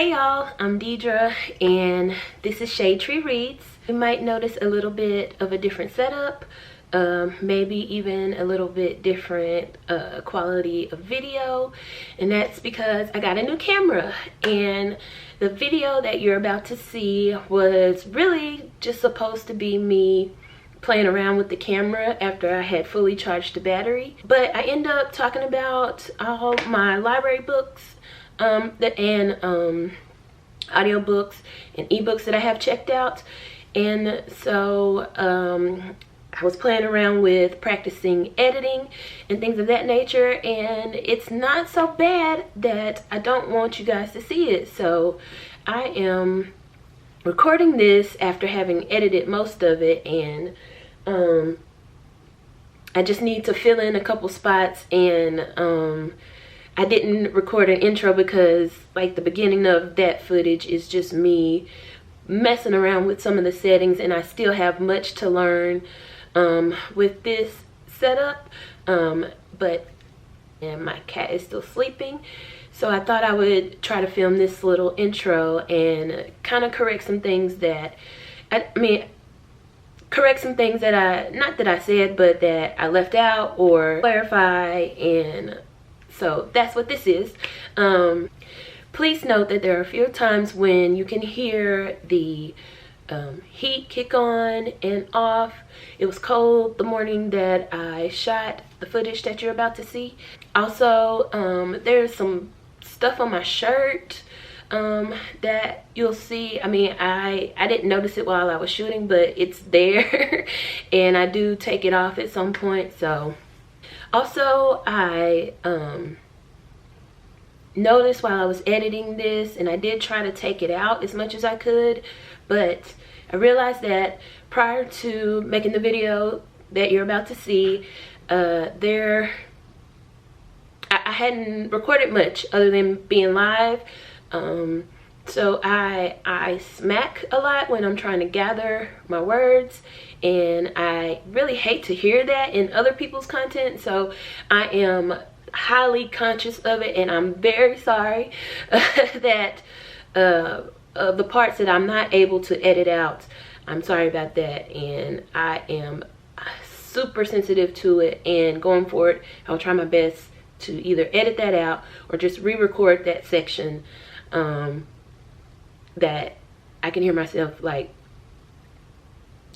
Hey y'all, I'm Deidra and this is ShadeTree Reads. You might notice a little bit of a different setup, maybe even a little bit different quality of video, and that's because I got a new camera. And the video that you're about to see was really just supposed to be me playing around with the camera after I had fully charged the battery, but I end up talking about all my library books and audiobooks and ebooks that I have checked out. And so I was playing around with practicing editing and things of that nature, and it's not so bad that I don't want you guys to see it. So I am recording this after having edited most of it, and I just need to fill in a couple spots. And I didn't record an intro because like the beginning of that footage is just me messing around with some of the settings, and I still have much to learn with this setup. But my cat is still sleeping, so I thought I would try to film this little intro and kind of correct some things that correct some things that not that I said, but that I left out, or clarify. And so that's what this is. Please note that there are a few times when you can hear the heat kick on and off. It was cold the morning that I shot the footage that you're about to see. Also, there's some stuff on my shirt that you'll see. I mean, I didn't notice it while I was shooting, but it's there and I do take it off at some point. So also, I noticed while I was editing this, and I did try to take it out as much as I could, but I realized that prior to making the video that you're about to see, I hadn't recorded much other than being live. So I smack a lot when I'm trying to gather my words, and I really hate to hear that in other people's content. So I am highly conscious of it, and I'm very sorry that the parts that I'm not able to edit out, I'm sorry about that. And I am super sensitive to it, and going forward I'll try my best to either edit that out or just re-record that section that I can hear myself like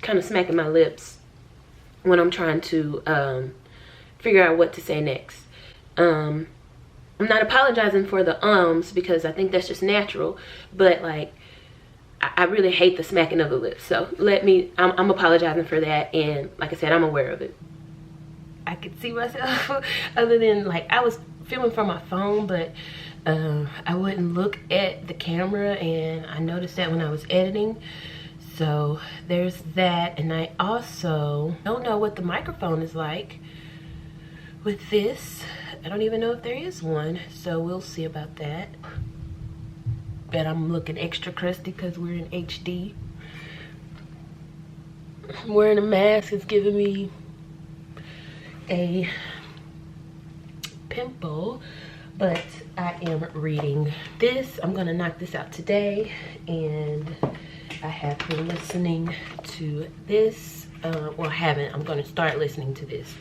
kind of smacking my lips when I'm trying to figure out what to say next. I'm not apologizing for the ums because I think that's just natural, but like I really hate the smacking of the lips. So I'm apologizing for that, and like I said, I'm aware of it. I could see myself other than like I was filming from my phone, but I wouldn't look at the camera, and I noticed that when I was editing. So there's that. And I also don't know what the microphone is like with this. I don't even know if there is one, so we'll see about that. Bet I'm looking extra crusty because we're in HD. Wearing a mask is giving me a pimple, but I am reading this. I'm gonna knock this out today, and I have been listening to this. Well, I haven't. I'm gonna start listening to this.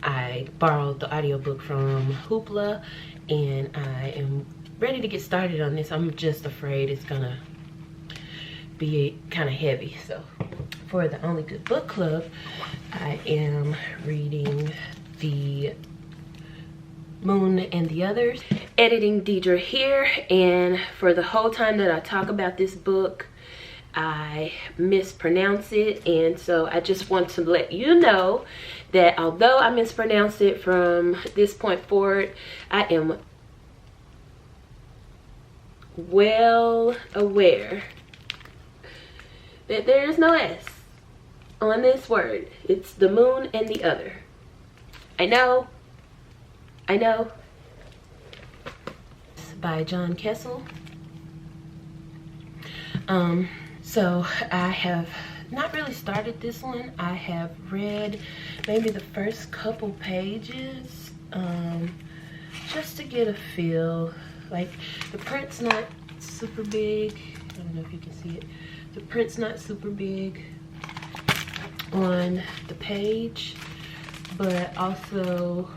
I borrowed the audiobook from Hoopla, and I am ready to get started on this. I'm just afraid it's gonna be kind of heavy. So for the Only Good Book Club, I am reading The Moon and the Others. Editing Deidra here, and for the whole time that I talk about this book, I mispronounce it. And so I just want to let you know that although I mispronounce it from this point forward, I am well aware that there is no S on this word. It's The Moon and the Other. I know. It's by John Kessel. So I have not really started this one. I have read maybe the first couple pages just to get a feel Like, the print's not super big. I don't know if you can see it. The print's not super big on the page, but also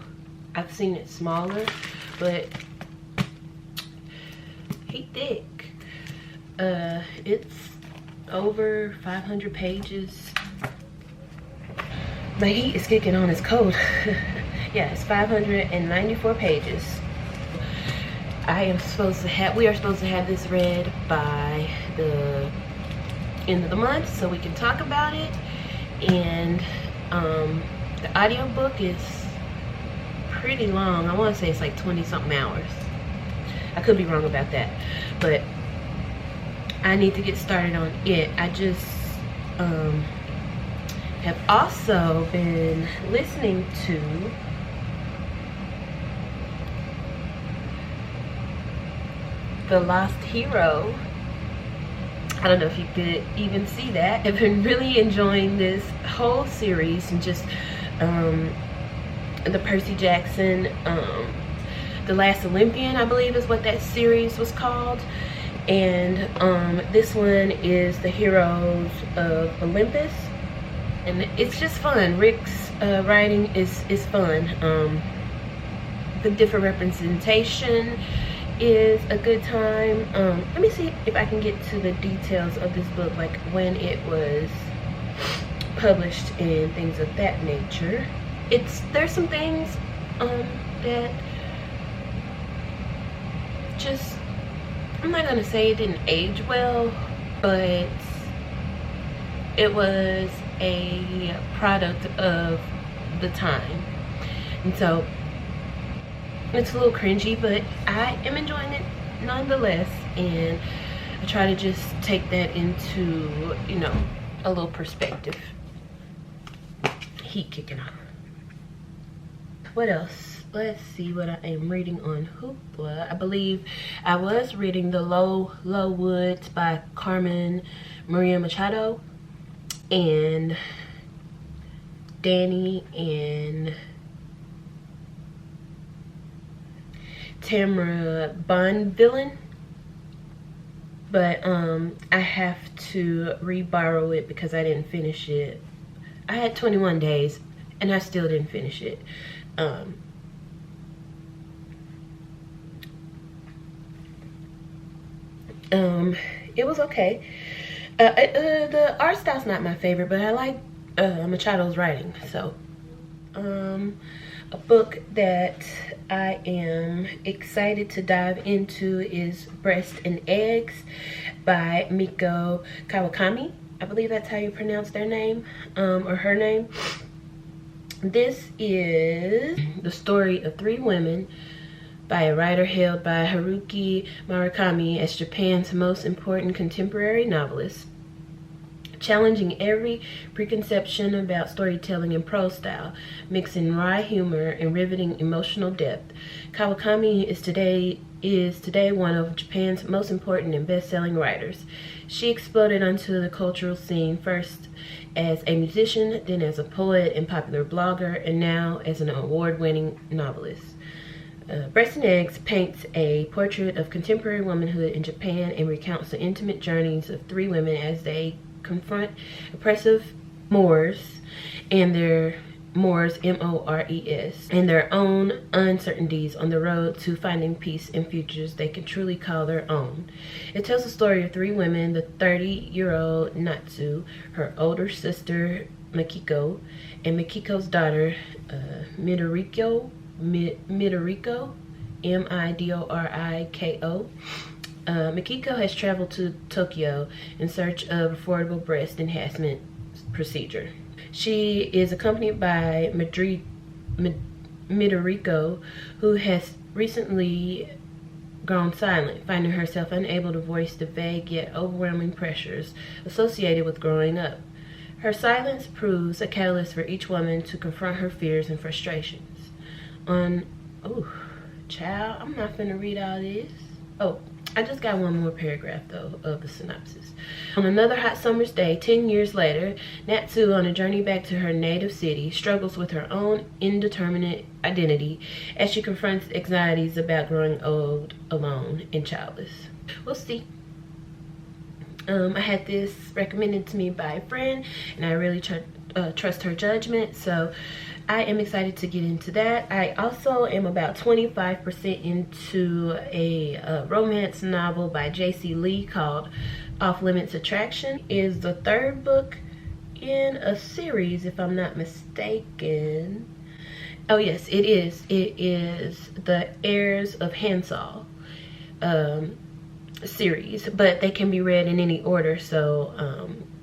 I've seen it smaller, but he thick. It's over 500 pages. My heat is kicking on, it's cold. Yeah, it's 594 pages. We are supposed to have this read by the end of the month so we can talk about it. And the audiobook is pretty long. I want to say it's like 20 something hours. I could be wrong about that, but I need to get started on it. I just have also been listening to The Lost Hero. I don't know if you could even see that. I've been really enjoying this whole series, and just the Percy Jackson, The Last Olympian, I believe is what that series was called. And this one is The Heroes of Olympus. And it's just fun. Rick's writing is fun. The different representation is a good time. Let me see if I can get to the details of this book, like when it was published and things of that nature. There's some things that just, I'm not gonna say it didn't age well, but it was a product of the time, and so it's a little cringy, but I am enjoying it nonetheless. And I try to just take that into, you know, a little perspective. Heat kicking on. What else? Let's see what I am reading on Hoopla. I believe I was reading The Low Woods by Carmen Maria Machado, and Danny and Tamara Bonvillain, but I have to re-borrow it because I didn't finish it. I had 21 days and I still didn't finish it. It was okay. The art style's not my favorite, but I like Machado's writing. So a book that I am excited to dive into is Breast and Eggs by Miko Kawakami. I believe that's how you pronounce their name, or her name. This is the story of 3 women by a writer hailed by Haruki Murakami as Japan's most important contemporary novelist, challenging every preconception about storytelling and prose style, mixing wry humor and riveting emotional depth. Kawakami is today one of Japan's most important and best-selling writers. She exploded onto the cultural scene first as a musician, then as a poet and popular blogger, and now as an award-winning novelist. Breast and Eggs paints a portrait of contemporary womanhood in Japan and recounts the intimate journeys of 3 women as they confront oppressive Moors and their Moors, M-O-R-E-S, and their own uncertainties on the road to finding peace and futures they can truly call their own. It tells the story of 3 women: the 30-year-old Natsu, her older sister Mikiko, and Mikiko's daughter Midoriko, M-I-D-O-R-I-K-O. Mikiko has traveled to Tokyo in search of affordable breast enhancement procedure. She is accompanied by Midoriko, who has recently gone silent, finding herself unable to voice the vague yet overwhelming pressures associated with growing up. Her silence proves a catalyst for each woman to confront her fears and frustrations. Child, I'm not finna read all this. Oh, I just got one more paragraph though of the synopsis. On another hot summer's day, 10 years later, Natsu, on a journey back to her native city, struggles with her own indeterminate identity as she confronts anxieties about growing old, alone, and childless. We'll see. I had this recommended to me by a friend, and I really trust her judgment, so I am excited to get into that. I also am about 25% into a romance novel by J.C. Lee called Off Limits Attraction. It is the third book in a series, if I'm not mistaken. Oh yes, it is. It is the Heirs of Hansel series, but they can be read in any order. So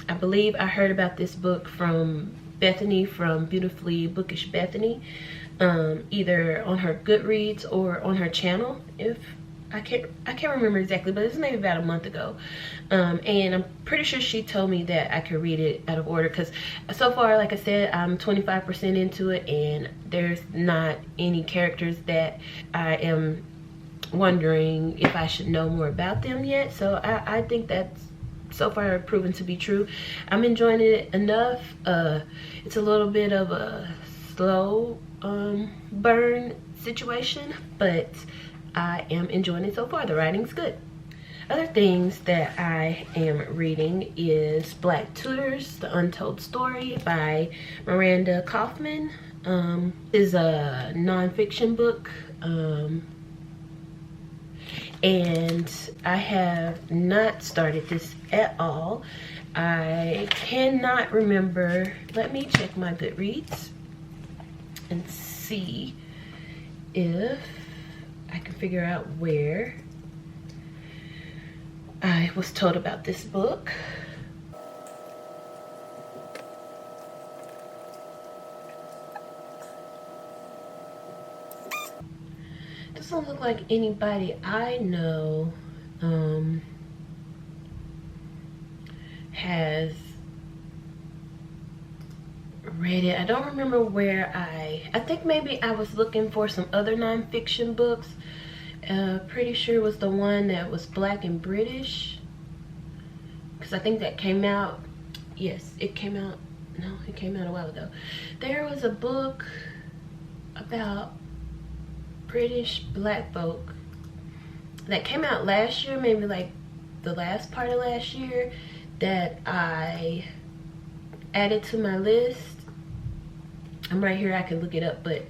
I believe I heard about this book from Bethany from Beautifully Bookish Bethany, either on her Goodreads or on her channel. If I can't remember exactly, but it's maybe about a month ago. And I'm pretty sure she told me that I could read it out of order, because so far, like I said, I'm 25% into it, and there's not any characters that I am wondering if I should know more about them yet. So I think that's so far proven to be true. I'm enjoying it enough. It's a little bit of a slow burn situation, but I am enjoying it so far. The writing's good. Other things that I am reading is Black Tutors, The Untold Story by Miranda Kaufman. Is a nonfiction book. And I have not started this at all. I cannot remember. Let me check my Goodreads and see if I can figure out where I was told about this book. Doesn't look like anybody I know has read it. I don't remember where I think maybe I was looking for some other nonfiction books. Pretty sure it was the one that was Black and British, because I think that came out. Yes, it came out. No, it came out a while ago. There was a book about British Black folk that came out last year, maybe like the last part of last year, that I added to my list. I'm right here, I can look it up, but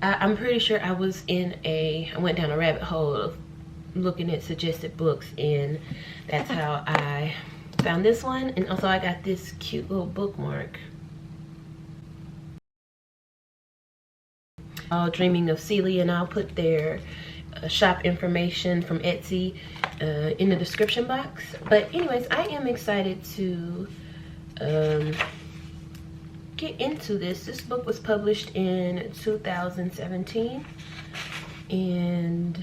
I'm pretty sure I went down a rabbit hole of looking at suggested books, and that's how I found this one. And also I got this cute little bookmark. All Dreaming of Celia, and I'll put their shop information from Etsy in the description box. But anyways, I am excited to get into this. This book was published in 2017, and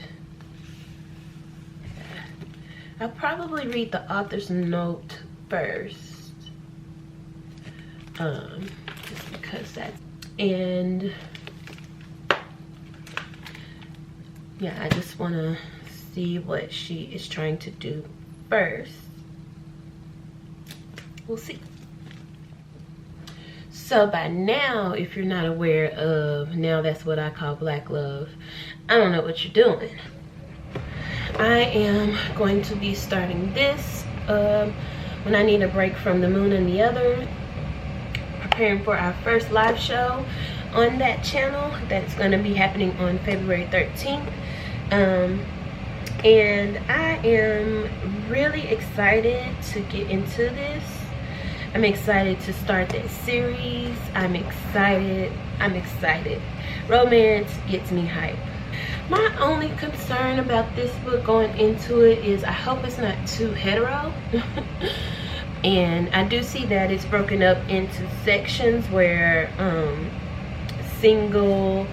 I'll probably read the author's note first, just because that's, and yeah, I just want to see what she is trying to do first. We'll see. So by now, if you're not aware of Now That's What I Call Black Love, I don't know what you're doing. I am going to be starting this when I need a break from The Moon and the Other, preparing for our first live show on that channel. That's going to be happening on February 13th. And I am really excited to get into this. I'm excited to start that series. I'm excited. Romance gets me hype. My only concern about this book going into it is I hope it's not too hetero. And I do see that it's broken up into sections where single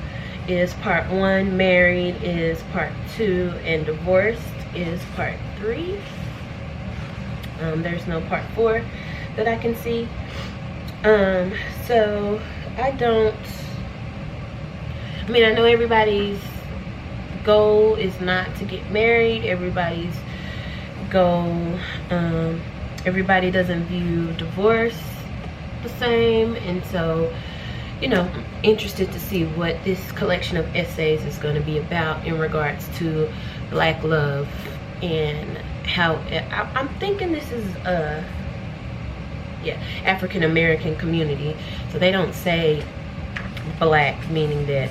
is part 1, married is part 2, and divorced is part 3. There's no part 4 that I can see. So I know everybody's goal is not to get married. Everybody's go. Everybody doesn't view divorce the same, and so, you know, I'm interested to see what this collection of essays is going to be about in regards to Black love, and how I'm thinking this is yeah, African American community, so they don't say Black, meaning that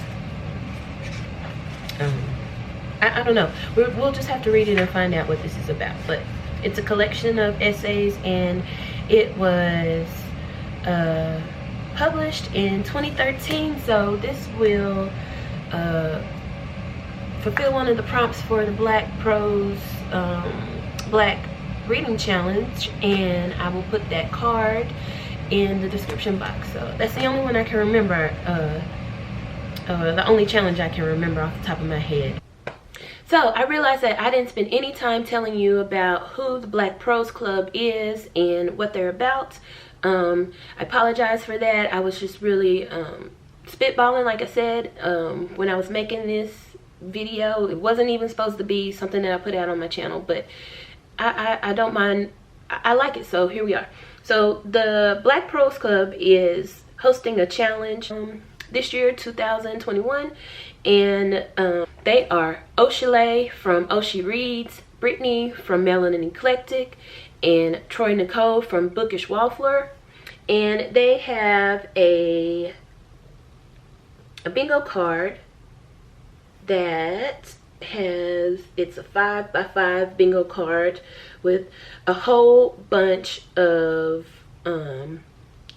I don't know. We'll just have to read it and find out what this is about. But it's a collection of essays, and it was published in 2013. So this will fulfill one of the prompts for the Black Prose Black Reading Challenge, and I will put that card in the description box. So that's the only one I can remember. The only challenge I can remember off the top of my head. So I realized that I didn't spend any time telling you about who the Black Prose Club is and what they're about. I apologize for that. I was just really spitballing, like I said, when I was making this video. It wasn't even supposed to be something that I put out on my channel, but I don't mind. I like it, so here we are. So the Black Prose Club is hosting a challenge this year, 2021, and they are Oshile from Oshi Reads, Brittany from Melanin Eclectic, and Troy Nicole from Bookish Wallflower, and they have a bingo card that has, it's a 5x5 bingo card with a whole bunch of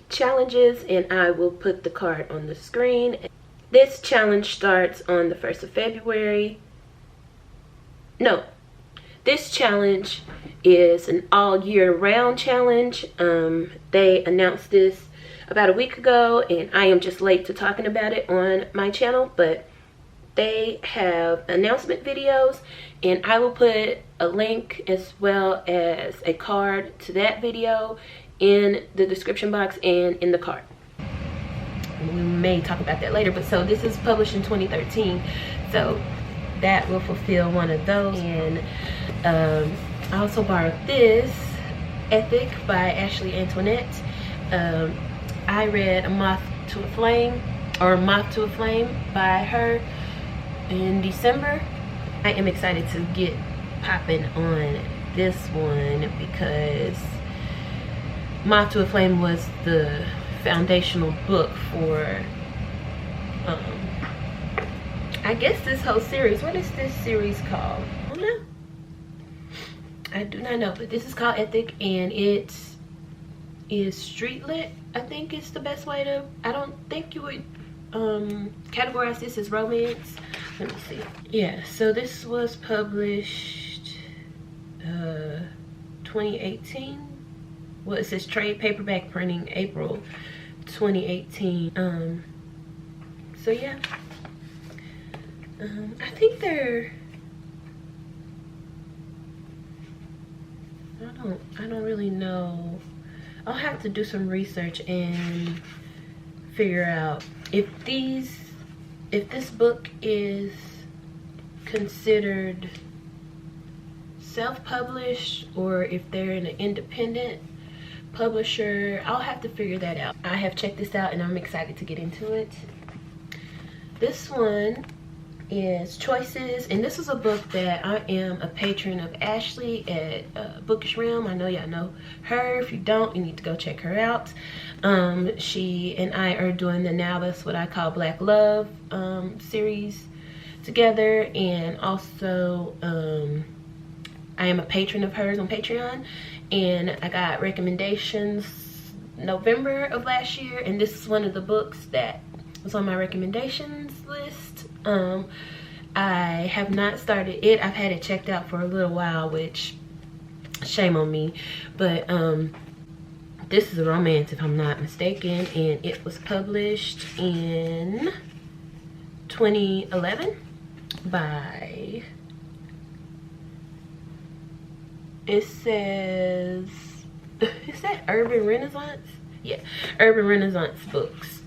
challenges, and I will put the card on the screen. This challenge starts on the 1st of February. No, this challenge is an all year round challenge. They announced this about a week ago, and I am just late to talking about it on my channel, but they have announcement videos, and I will put a link as well as a card to that video in the description box and in the card. We may talk about that later, but so this is published in 2013, so that will fulfill one of those. And I also borrowed this, Ethic by Ashley Antoinette. I read A Moth to a Flame, or Moth to a Flame by her in December. I am excited to get popping on this one because Moth to a Flame was the foundational book for I guess this whole series. What is this series called? I don't know. I do not know, but this is called Ethic, and it is street lit. I think it's the best way to, I don't think you would categorize this as romance. Let me see. Yeah, so this was published 2018. Well, it says trade paperback printing April 2018. So yeah, I think they're, I don't really know. I'll have to do some research and figure out if this book is considered self-published or if they're an independent publisher. I'll have to figure that out. I have checked this out and I'm excited to get into it. This one is Choices, and this is a book that I am a patron of Ashley at Bookish Realm. I know y'all know her. If you don't, you need to go check her out. She and I are doing the Now That's What I Call Black Love series together, and also I am a patron of hers on Patreon, and I got recommendations November of last year, and this is one of the books that was on my recommendations list. I have not started it. I've had it checked out for a little while, which shame on me, but this is a romance if I'm not mistaken, and it was published in 2011 by, it says, is that Urban Renaissance? Yeah, Urban Renaissance Books.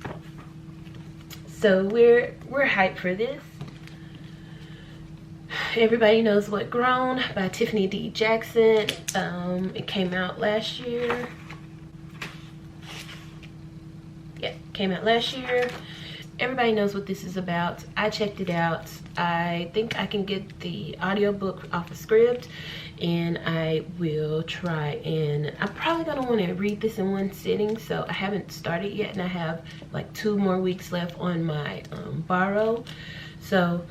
So we're hyped for this. Everybody Knows What Grown by Tiffany D. Jackson. It came out last year. Yeah, came out last year. Everybody knows what this is about. I checked it out. I think I can get the audiobook off of Scribd, and I will try, and I'm probably gonna want to read this in one sitting, so I haven't started yet, and I have like 2 more weeks left on my borrow, so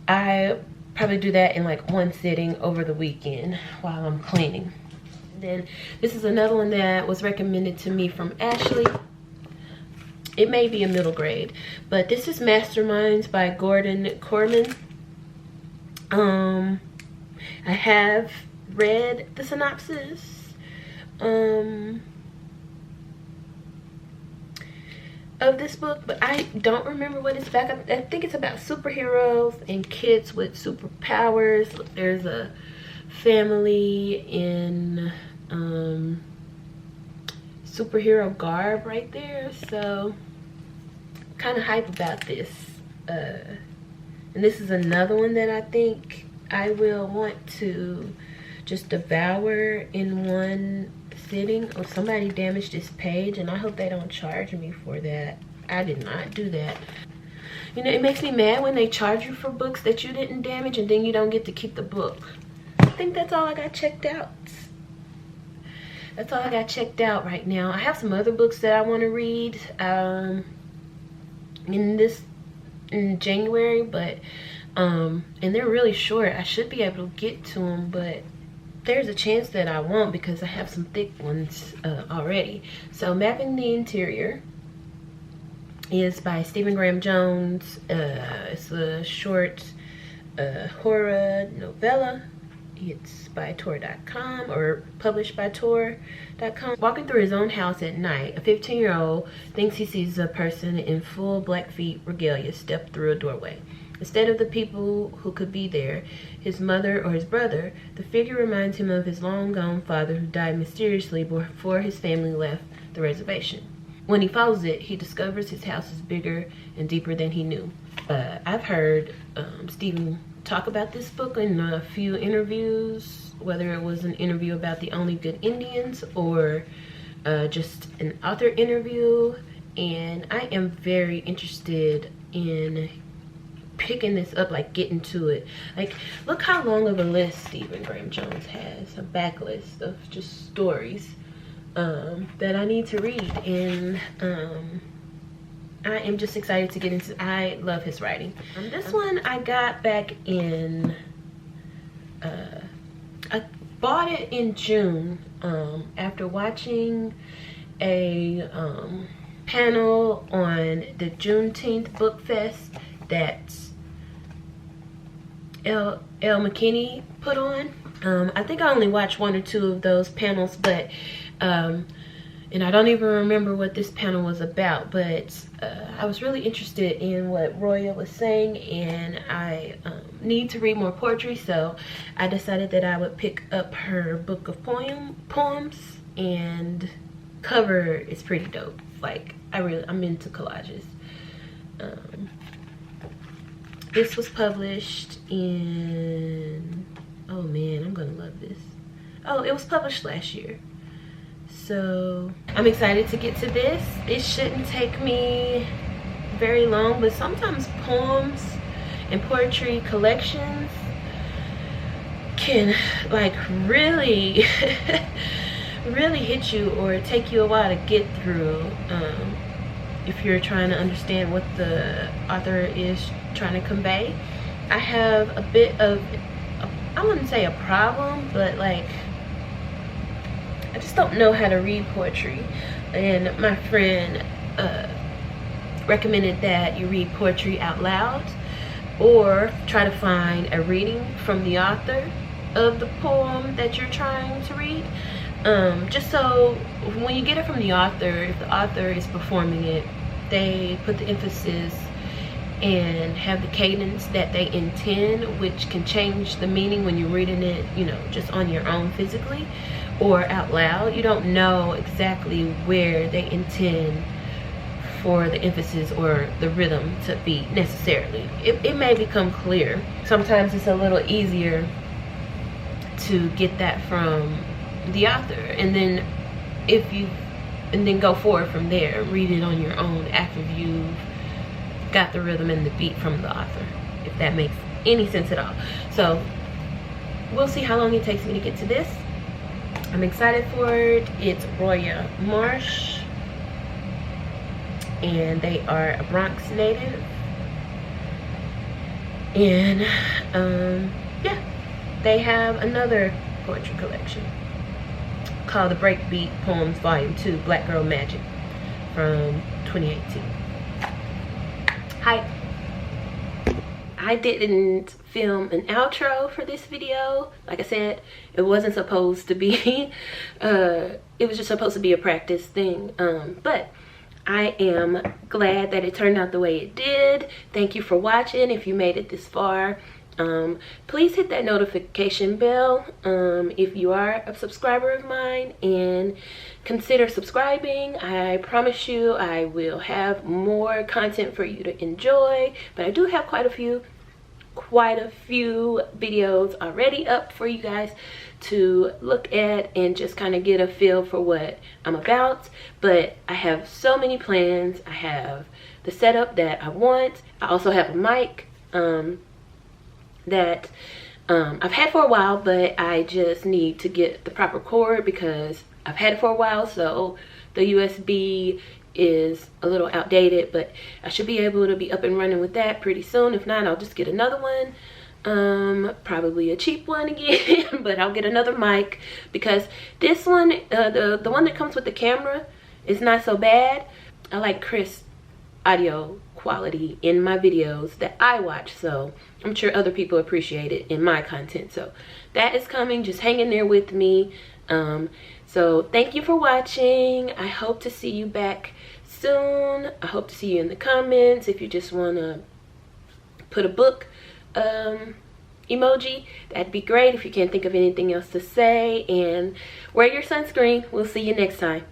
I probably do that in like one sitting over the weekend while I'm cleaning. Then this is another one that was recommended to me from Ashley. It may be a middle grade, but this is Masterminds by Gordon Corman. I have read the synopsis of this book, but I don't remember what it's about. I think it's about superheroes and kids with superpowers. There's a family in superhero garb right there, so kind of hype about this. And this is another one that I think I will want to just devour in one sitting. Oh, somebody damaged this page, and I hope they don't charge me for that. I did not do that. You know, it makes me mad when they charge you for books that you didn't damage and then you don't get to keep the book. I think that's all I got checked out. That's all I got checked out right now. I have some other books that I want to read in January, but and they're really short. I should be able to get to them, but there's a chance that I won't because I have some thick ones already. So Mapping the Interior is by Stephen Graham Jones. It's a short horror novella. It's by Tor.com, or published by Tor.com. Walking through his own house at night, a 15-year-old thinks he sees a person in full Blackfeet regalia step through a doorway. Instead of the people who could be there, his mother or his brother, the figure reminds him of his long-gone father who died mysteriously before his family left the reservation. When he follows it, he discovers his house is bigger and deeper than he knew. I've heard Stephen talk about this book in a few interviews, whether it was an interview about the Only Good Indians or just an author interview, and I am very interested in picking this up, like getting to it. Like, look how long of a list Stephen Graham Jones has, a backlist of just stories that I need to read, and I am just excited to get into. I love his writing. This one I got back in, I bought it in June after watching a panel on the Juneteenth Book Fest that L. McKinney put on. I think I only watched 1 or 2 of those panels, but and I don't even remember what this panel was about, but I was really interested in what Roya was saying, and I need to read more poetry, so I decided that I would pick up her book of poems, and cover is pretty dope. Like, I'm into collages. This was published in, oh man, I'm gonna love this. Oh, it was published last year. So I'm excited to get to this. It shouldn't take me very long, but sometimes poems and poetry collections can like really really hit you, or take you a while to get through, if you're trying to understand what the author is trying to convey. I have a bit of, I wouldn't say a problem, but like, I just don't know how to read poetry, and my friend recommended that you read poetry out loud or try to find a reading from the author of the poem that you're trying to read, just so when you get it from the author, if the author is performing it, they put the emphasis and have the cadence that they intend, which can change the meaning when you're reading it, you know, just on your own physically or out loud. You don't know exactly where they intend for the emphasis or the rhythm to be necessarily. It may become clear. Sometimes it's a little easier to get that from the author, and then go forward from there. Read it on your own after you've got the rhythm and the beat from the author, if that makes any sense at all. So we'll see how long it takes me to get to this. I'm excited for it. It's Roya Marsh, and they are a Bronx native. And yeah, they have another poetry collection called The Breakbeat Poems Volume 2, Black Girl Magic, from 2018. Hi. I didn't film an outro for this video. Like I said, it wasn't supposed to be, it was just supposed to be a practice thing. But I am glad that it turned out the way it did. Thank you for watching. If you made it this far, please hit that notification bell if you are a subscriber of mine, and consider subscribing. I promise you I will have more content for you to enjoy, but I do have quite a few videos already up for you guys to look at and just kind of get a feel for what I'm about. But I have so many plans. I have the setup that I want. I also have a mic that I've had for a while, but I just need to get the proper cord because I've had it for a while, so the USB is a little outdated, but I should be able to be up and running with that pretty soon. If not, I'll just get another one, probably a cheap one again, but I'll get another mic because this one, the one that comes with the camera, is not so bad. I like crisp audio quality in my videos that I watch, so I'm sure other people appreciate it in my content. So that is coming. Just hang in there with me. So thank you for watching. I hope to see you back soon. I hope to see you in the comments. If you just want to put a book emoji, that'd be great. If you can't think of anything else to say, and wear your sunscreen. We'll see you next time.